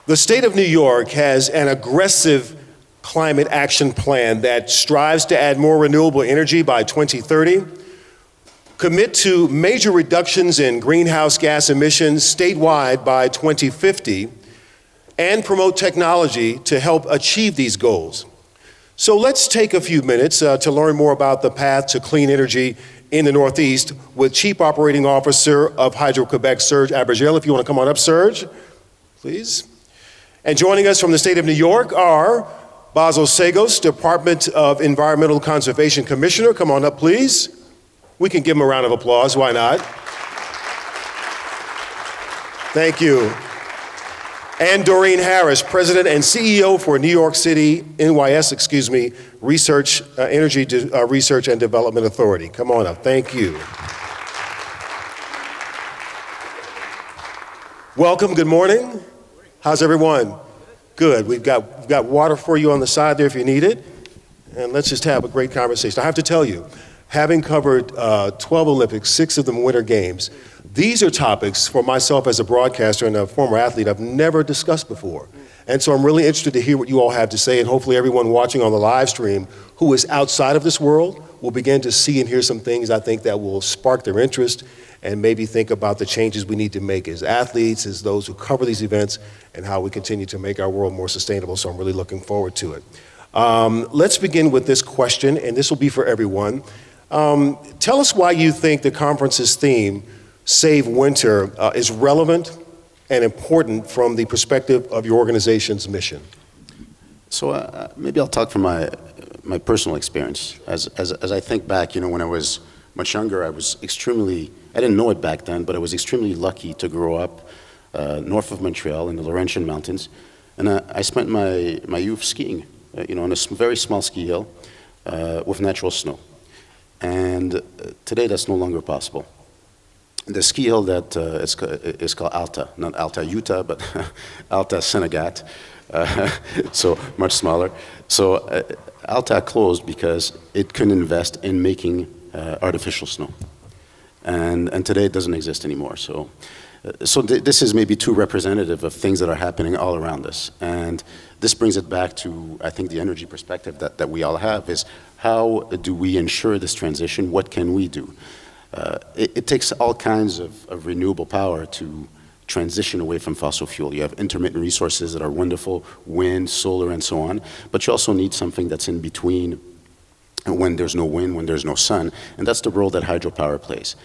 The state of New York has an aggressive climate action plan that strives to add more renewable energy by 2030, commit to major reductions in greenhouse gas emissions statewide by 2050, and promote technology to help achieve these goals. So let's take a few minutes to learn more about the path to clean energy in the Northeast with Chief Operating Officer of Hydro-Québec, Serge Abergel. If you want to come on up, Serge, please. And joining us from the state of New York are Basil Seggos, Department of Environmental Conservation Commissioner. Come on up, please. We can give him a round of applause, why not? Thank you. And Doreen Harris, President and CEO for New York City, NYS, Research, Energy Research and Development Authority. Come on up, thank you. Welcome, good morning. How's everyone? Good, we've got water for you on the side there if you need it. And let's just have a great conversation. I have to tell you, having covered 12 Olympics, 6 of them Winter Games, these are topics for myself as a broadcaster and a former athlete I've never discussed before. And so I'm really interested to hear what you all have to say, and hopefully everyone watching on the live stream who is outside of this world will begin to see and hear some things I think that will spark their interest and maybe think about the changes we need to make as athletes, as those who cover these events, and how we continue to make our world more sustainable. So I'm really looking forward to it. Let's begin with this question, and this will be for everyone. Tell us why you think the conference's theme, Save Winter, is relevant and important from the perspective of your organization's mission. So maybe I'll talk from my personal experience. As I think back, when I was much younger, I didn't know it back then, but I was extremely lucky to grow up north of Montreal in the Laurentian Mountains. And I spent my youth skiing, on a very small ski hill with natural snow. And today that's no longer possible. The ski hill that is called Alta, not Alta, Utah, but Alta Senegat, so much smaller. So Alta closed because it couldn't invest in making artificial snow. And today it doesn't exist anymore. So this is maybe too representative of things that are happening all around us. And this brings it back to, I think, the energy perspective that we all have is how do we ensure this transition? What can we do? It takes all kinds of renewable power to transition away from fossil fuel. You have intermittent resources that are wonderful, wind, solar, and so on, but you also need something that's in between when there's no wind, when there's no sun, and that's the role that hydropower plays.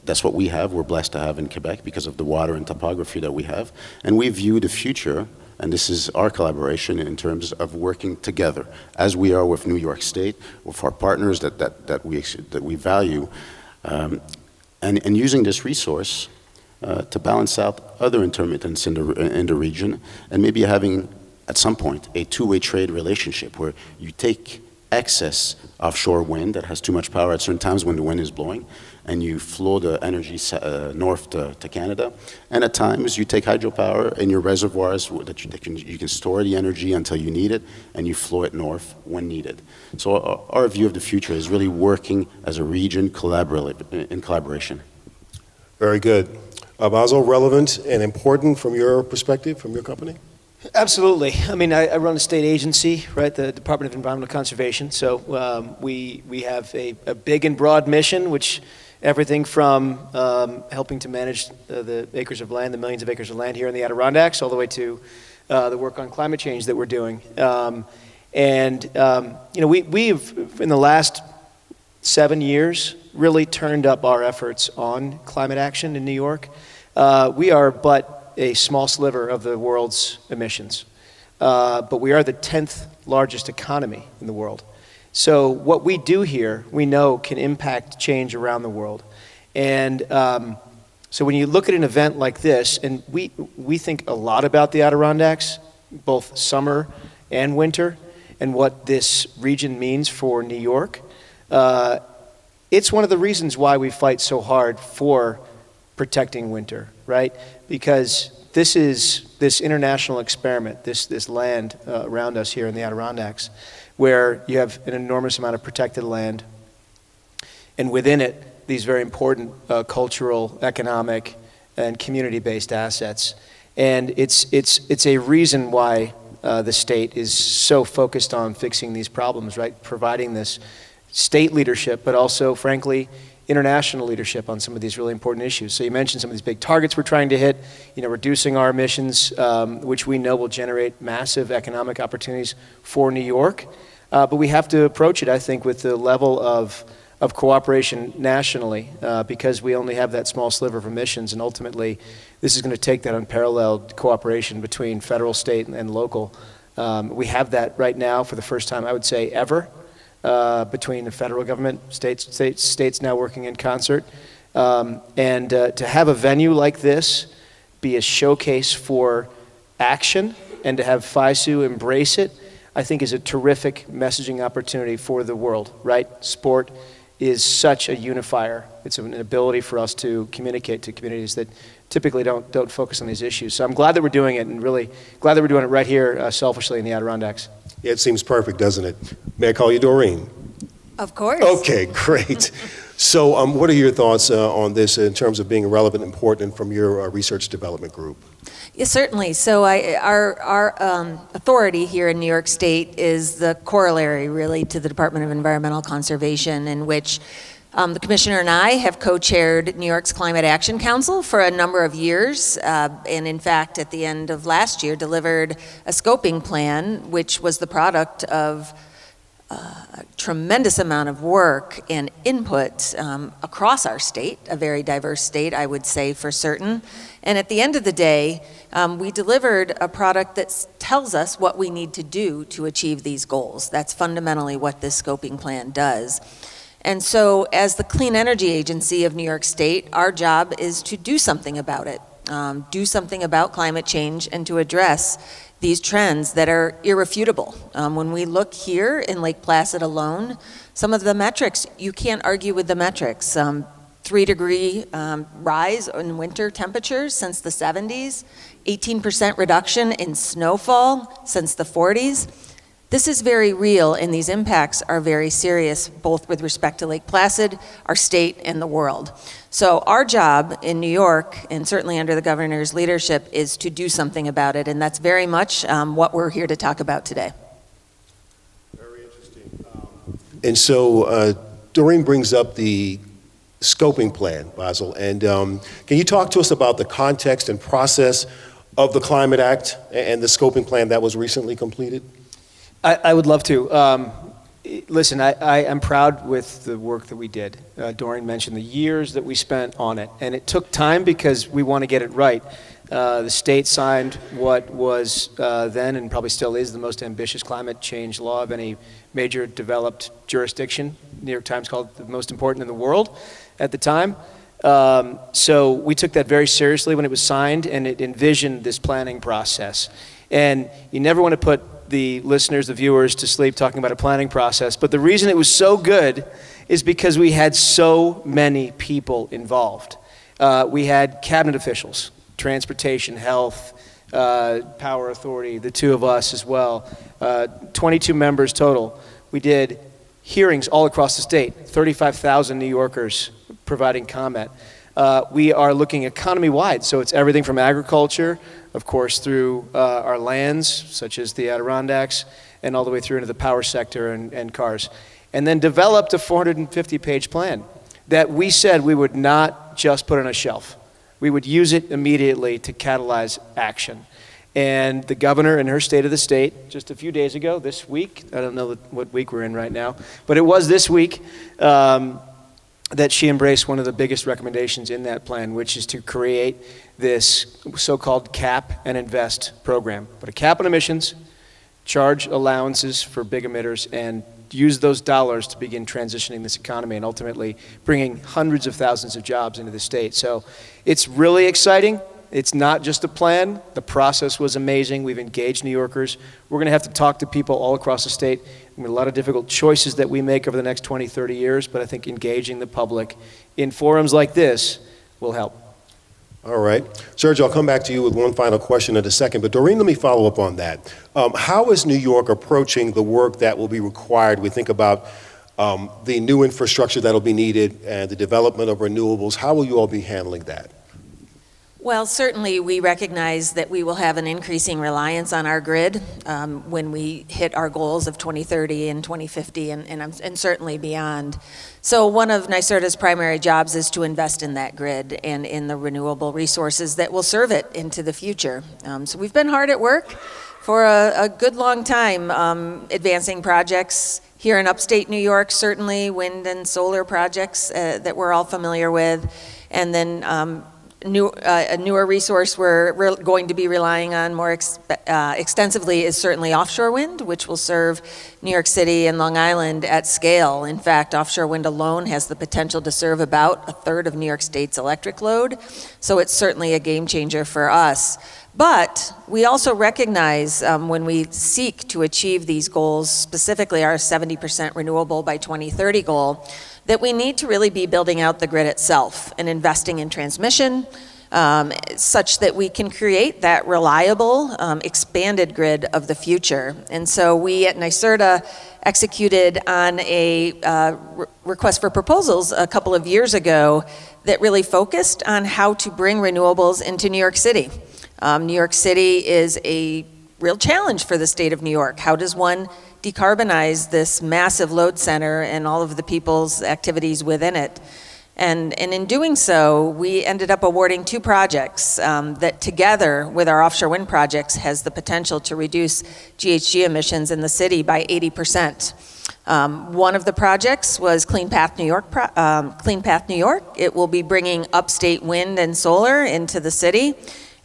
That's what we have, we're blessed to have in Quebec because of the water and topography that we have, and we view the future, and this is our collaboration in terms of working together, as we are with New York State, with our partners that we value, and using this resource to balance out other intermittents in the region, and maybe having, at some point, a two-way trade relationship where you take excess offshore wind that has too much power at certain times when the wind is blowing, and you flow the energy north to Canada. And at times you take hydropower in your reservoirs that you can store the energy until you need it, and you flow it north when needed. So our view of the future is really working as a region in collaboration. Very good. Basil, relevant and important from your perspective, from your company? Absolutely. I mean, I run a state agency, right, the Department of Environmental Conservation. So we have a big and broad mission, which everything from helping to manage the acres of land, the millions of acres of land here in the Adirondacks, all the way to the work on climate change that we're doing. We've, in the last 7 years, really turned up our efforts on climate action in New York. We are but a small sliver of the world's emissions, but we are the 10th largest economy in the world. So what we do here, we know can impact change around the world. And so when you look at an event like this, and we think a lot about the Adirondacks, both summer and winter, and what this region means for New York, it's one of the reasons why we fight so hard for protecting winter, right? Because this international experiment, this land around us here in the Adirondacks, where you have an enormous amount of protected land, and within it, these very important cultural, economic, and community-based assets. And it's a reason why the state is so focused on fixing these problems, right? Providing this state leadership, but also, frankly, international leadership on some of these really important issues. So you mentioned some of these big targets we're trying to hit, reducing our emissions, which we know will generate massive economic opportunities for New York. But we have to approach it, I think, with the level of cooperation nationally, because we only have that small sliver of emissions, and ultimately this is going to take that unparalleled cooperation between federal, state, and local. We have that right now for the first time, I would say, ever, between the federal government, states now working in concert. And to have a venue like this be a showcase for action and to have FISU embrace it, I think is a terrific messaging opportunity for the world, right? Sport is such a unifier. It's an ability for us to communicate to communities that typically don't focus on these issues. So I'm glad that we're doing it, and really glad that we're doing it right here, selfishly, in the Adirondacks. Yeah, it seems perfect, doesn't it? May I call you Doreen? Of course. Okay, great. So what are your thoughts on this in terms of being relevant and important from your research development group? Yes, certainly. So our authority here in New York State is the corollary, really, to the Department of Environmental Conservation, in which the Commissioner and I have co-chaired New York's Climate Action Council for a number of years, and in fact, at the end of last year, delivered a scoping plan, which was the product of a tremendous amount of work and input across our state, a very diverse state, I would say, for certain. And at the end of the day, we delivered a product that tells us what we need to do to achieve these goals. That's fundamentally what this scoping plan does. And so as the Clean Energy Agency of New York State, our job is to do something about it, do something about climate change, and to address these trends that are irrefutable. When we look here in Lake Placid alone, some of the metrics, you can't argue with the metrics. 3-degree rise in winter temperatures since the 70s, 18% reduction in snowfall since the 40s. This is very real, and these impacts are very serious, both with respect to Lake Placid, our state, and the world. So our job in New York, and certainly under the governor's leadership, is to do something about it, and that's very much what we're here to talk about today. Very interesting. And so Doreen brings up the scoping plan, Basil, and can you talk to us about the context and process of the Climate Act and the scoping plan that was recently completed? I would love to. Listen, I am proud with the work that we did. Doreen mentioned the years that we spent on it, and it took time because we want to get it right. The state signed what was then, and probably still is, the most ambitious climate change law of any major developed jurisdiction. New York Times called it the most important in the world at the time. So we took that very seriously when it was signed, and it envisioned this planning process. And you never want to put the listeners, the viewers, to sleep talking about a planning process, but the reason it was so good is because we had so many people involved. We had cabinet officials, transportation, health, power authority, the two of us as well, 22 members total. We did hearings all across the state, 35,000 New Yorkers providing comment. We are looking economy-wide, so it's everything from agriculture, of course, through our lands, such as the Adirondacks, and all the way through into the power sector and cars. And then developed a 450-page plan that we said we would not just put on a shelf. We would use it immediately to catalyze action. And the governor in her State of the State, just a few days ago, this week, I don't know what week we're in right now, but it was this week, that she embraced one of the biggest recommendations in that plan, which is to create this so-called cap and invest program. Put a cap on emissions, charge allowances for big emitters, and use those dollars to begin transitioning this economy and ultimately bringing hundreds of thousands of jobs into the state. So it's really exciting. It's not just a plan. The process was amazing. We've engaged New Yorkers. We're going to have to talk to people all across the state. I mean, a lot of difficult choices that we make over the next 20, 30 years, but I think engaging the public in forums like this will help. All right. Serge, I'll come back to you with one final question in a second, but Doreen, let me follow up on that. How is New York approaching the work that will be required? We think about the new infrastructure that will be needed and the development of renewables. How will you all be handling that? Well, certainly we recognize that we will have an increasing reliance on our grid when we hit our goals of 2030 and 2050 and certainly beyond. So one of NYSERDA's primary jobs is to invest in that grid and in the renewable resources that will serve it into the future. So we've been hard at work for a good long time advancing projects here in upstate New York, certainly wind and solar projects that we're all familiar with, and then a newer resource we're going to be relying on more extensively is certainly offshore wind, which will serve New York City and Long Island at scale. In fact, offshore wind alone has the potential to serve about a third of New York State's electric load, so it's certainly a game changer for us. But we also recognize when we seek to achieve these goals, specifically our 70% renewable by 2030 goal, that we need to really be building out the grid itself and investing in transmission such that we can create that reliable, expanded grid of the future. And so we at NYSERDA executed on a request for proposals a couple of years ago that really focused on how to bring renewables into New York City. New York City is a real challenge for the state of New York. How does one decarbonize this massive load center and all of the people's activities within it? And in doing so, we ended up awarding 2 projects that together with our offshore wind projects has the potential to reduce GHG emissions in the city by 80%. One of the projects was Clean Path New York. It will be bringing upstate wind and solar into the city.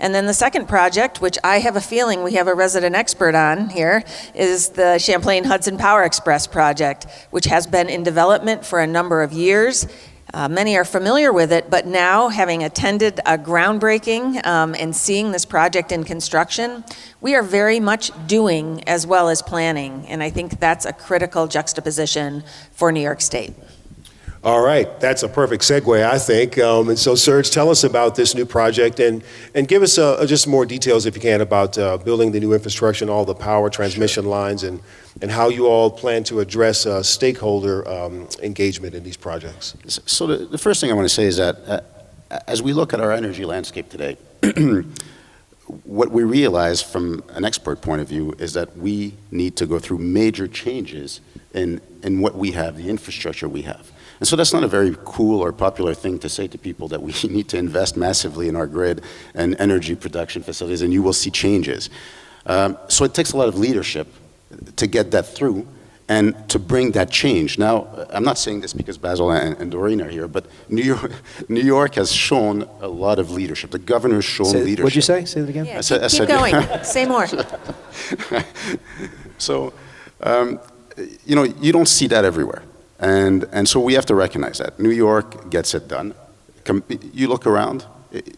And then the second project, which I have a feeling we have a resident expert on here, is the Champlain Hudson Power Express project, which has been in development for a number of years. Many are familiar with it, but now having attended a groundbreaking and seeing this project in construction, we are very much doing as well as planning. And I think that's a critical juxtaposition for New York State. All right, that's a perfect segue, I think. And so, Serge, tell us about this new project and give us just more details, if you can, about building the new infrastructure and all the power transmission lines and how you all plan to address stakeholder engagement in these projects. So the first thing I want to say is that as we look at our energy landscape today, what we realize from an expert point of view is that we need to go through major changes in what we have, the infrastructure we have. And so that's not a very cool or popular thing to say to people, that we need to invest massively in our grid and energy production facilities and you will see changes. So it takes a lot of leadership to get that through and to bring that change. Now, I'm not saying this because Basil and Doreen are here, but New York has shown a lot of leadership. The governor's shown leadership. What'd you say? Say that again? Yeah, keep going. Say more. So, you know, you don't see that everywhere. And so we have to recognize that. New York gets it done. You look around,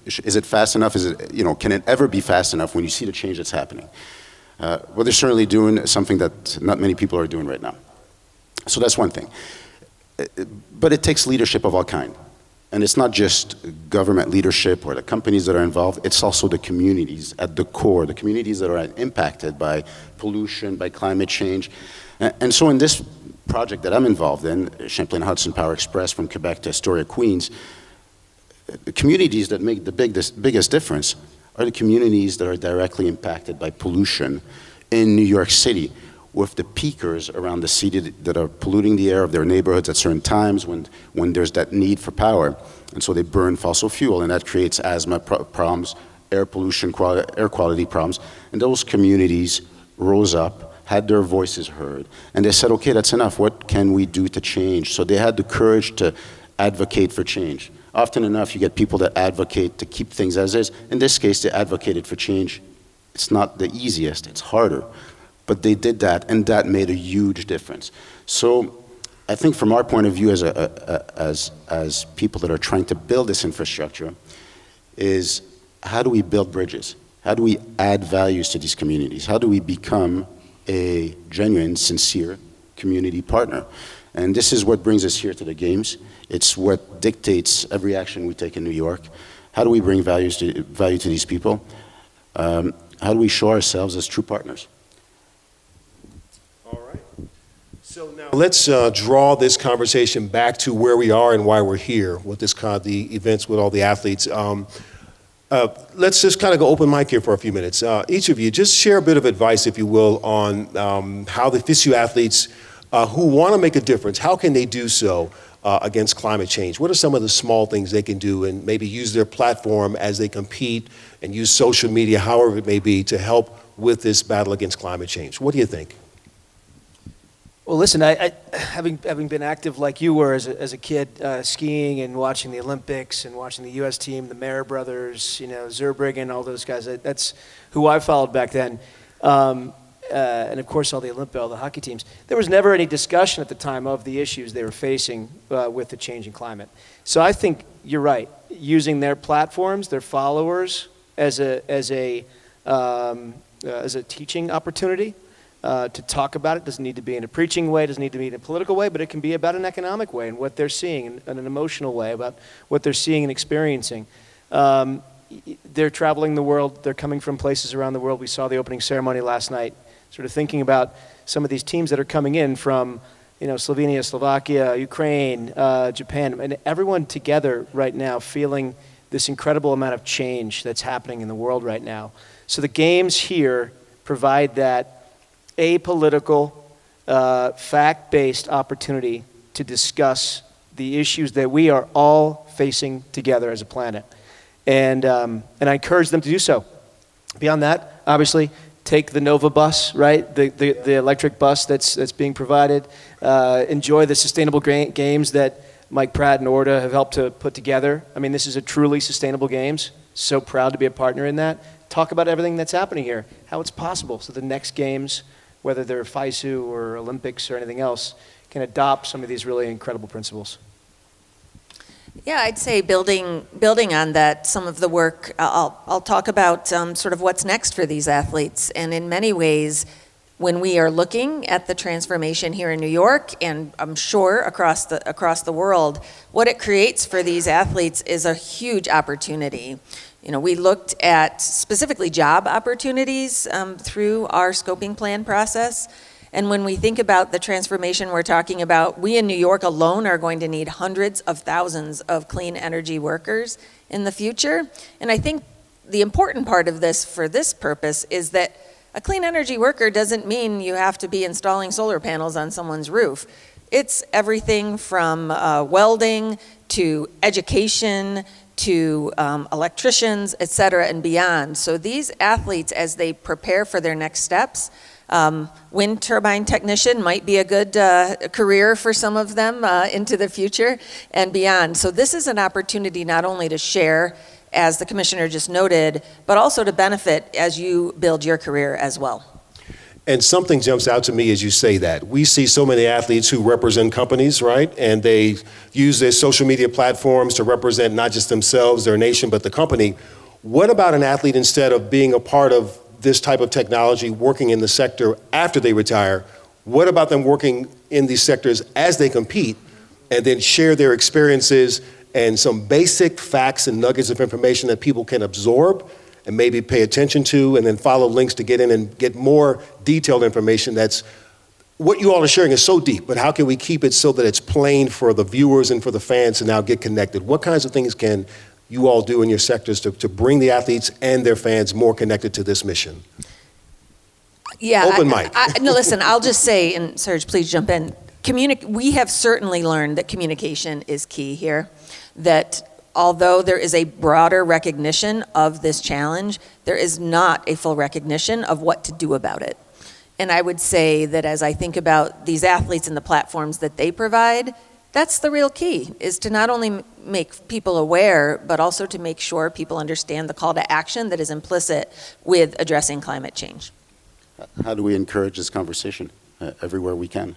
is it fast enough? Is it, you know, can it ever be fast enough when you see the change that's happening? Well, they're certainly doing something that not many people are doing right now. So that's one thing. But it takes leadership of all kind. And it's not just government leadership or the companies that are involved, it's also the communities at the core, the communities that are impacted by pollution, by climate change. And so in this project that I'm involved in, Champlain Hudson Power Express from Quebec to Astoria, Queens, the communities that make the biggest difference are the communities that are directly impacted by pollution in New York City, with the peakers around the city that are polluting the air of their neighborhoods at certain times when there's that need for power. And so they burn fossil fuel, and that creates asthma problems, air pollution, air quality problems. And those communities rose up, had their voices heard, and they said, okay, that's enough. What can we do to change? So they had the courage to advocate for change. Often enough, you get people that advocate to keep things as is. In this case, they advocated for change. It's not the easiest, it's harder. But they did that, and that made a huge difference. So I think from our point of view as people that are trying to build this infrastructure is, how do we build bridges? How do we add values to these communities? How do we become a genuine, sincere community partner? And this is what brings us here to the Games. It's what dictates every action we take in New York. How do we bring value to these people? How do we show ourselves as true partners? All right. So now let's draw this conversation back to where we are and why we're here with this the events with all the athletes. Let's just kind of go open mic here for a few minutes. Each of you, just share a bit of advice, if you will, on how the FISU athletes who want to make a difference, how can they do so against climate change? What are some of the small things they can do and maybe use their platform as they compete and use social media, however it may be, to help with this battle against climate change? What do you think? Well, listen, I having been active like you were as a kid, skiing and watching the Olympics and watching the U.S. team, the Mayer brothers, Zurbriggen, all those guys. That's who I followed back then, and of course all the hockey teams. There was never any discussion at the time of the issues they were facing with the changing climate. So I think you're right. Using their platforms, their followers, as a teaching opportunity. To talk about it. Doesn't need to be in a preaching way, doesn't need to be in a political way, but it can be about an economic way and what they're seeing, and an emotional way about what they're seeing and experiencing. They're traveling the world, they're coming from places around the world. We saw the opening ceremony last night, sort of thinking about some of these teams that are coming in from Slovenia, Slovakia, Ukraine, Japan, and everyone together right now feeling this incredible amount of change that's happening in the world right now. So the games here provide that apolitical, fact-based opportunity to discuss the issues that we are all facing together as a planet. And I encourage them to do so. Beyond that, obviously, take the Nova bus, right? The electric bus that's being provided. Enjoy the sustainable games that Mike Pratt and Orta have helped to put together. I mean, this is a truly sustainable games. So proud to be a partner in that. Talk about everything that's happening here, how it's possible. So the next games, whether they're FISU or Olympics or anything else, can adopt some of these really incredible principles. Yeah, I'd say building on that, some of the work, I'll talk about sort of what's next for these athletes. And in many ways, when we are looking at the transformation here in New York, and I'm sure across the world, what it creates for these athletes is a huge opportunity. We looked at specifically job opportunities through our scoping plan process. And when we think about the transformation we're talking about, we in New York alone are going to need hundreds of thousands of clean energy workers in the future. And I think the important part of this for this purpose is that a clean energy worker doesn't mean you have to be installing solar panels on someone's roof. It's everything from welding to education to electricians, et cetera, and beyond. So these athletes, as they prepare for their next steps, wind turbine technician might be a good career for some of them into the future and beyond. So this is an opportunity not only to share, as the commissioner just noted, but also to benefit as you build your career as well. And something jumps out to me as you say that. We see so many athletes who represent companies, right? And they use their social media platforms to represent not just themselves, their nation, but the company. What about an athlete, instead of being a part of this type of technology, working in the sector after they retire, what about them working in these sectors as they compete and then share their experiences and some basic facts and nuggets of information that people can absorb and maybe pay attention to, and then follow links to get in and get more detailed information? That's what you all are sharing is so deep, but how can we keep it so that it's plain for the viewers and for the fans to now get connected? What kinds of things can you all do in your sectors to bring the athletes and their fans more connected to this mission? Yeah. Open mic. No, listen, I'll just say, and Serge, please jump in. We have certainly learned that communication is key here, that although there is a broader recognition of this challenge, there is not a full recognition of what to do about it. And I would say that as I think about these athletes and the platforms that they provide, that's the real key, is to not only make people aware, but also to make sure people understand the call to action that is implicit with addressing climate change. How do we encourage this conversation everywhere we can?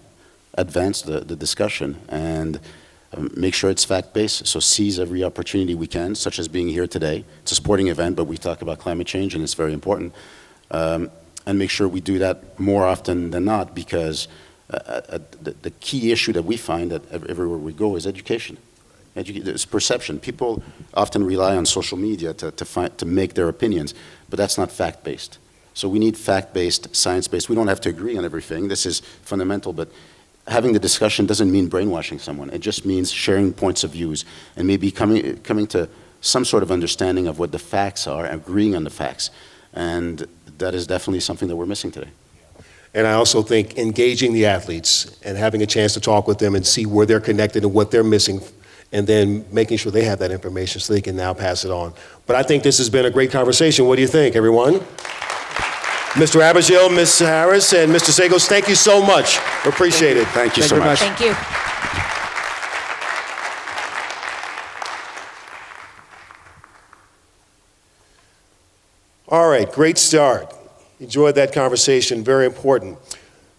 Advance the discussion and make sure it's fact-based, so seize every opportunity we can, such as being here today. It's a sporting event, but we talk about climate change, and it's very important. And make sure we do that more often than not, because the key issue that we find that everywhere we go is education. It's perception. People often rely on social media to make their opinions, but that's not fact-based. So we need fact-based, science-based. We don't have to agree on everything. This is fundamental, but having the discussion doesn't mean brainwashing someone. It just means sharing points of views and maybe coming to some sort of understanding of what the facts are, agreeing on the facts. And that is definitely something that we're missing today. And I also think engaging the athletes and having a chance to talk with them and see where they're connected and what they're missing, and then making sure they have that information so they can now pass it on. But I think this has been a great conversation. What do you think, everyone? Mr. Abigail, Ms. Harris, and Mr. Seggos, thank you so much. Appreciate it. Thank you so much. Thank you. All right, great start. Enjoyed that conversation, very important.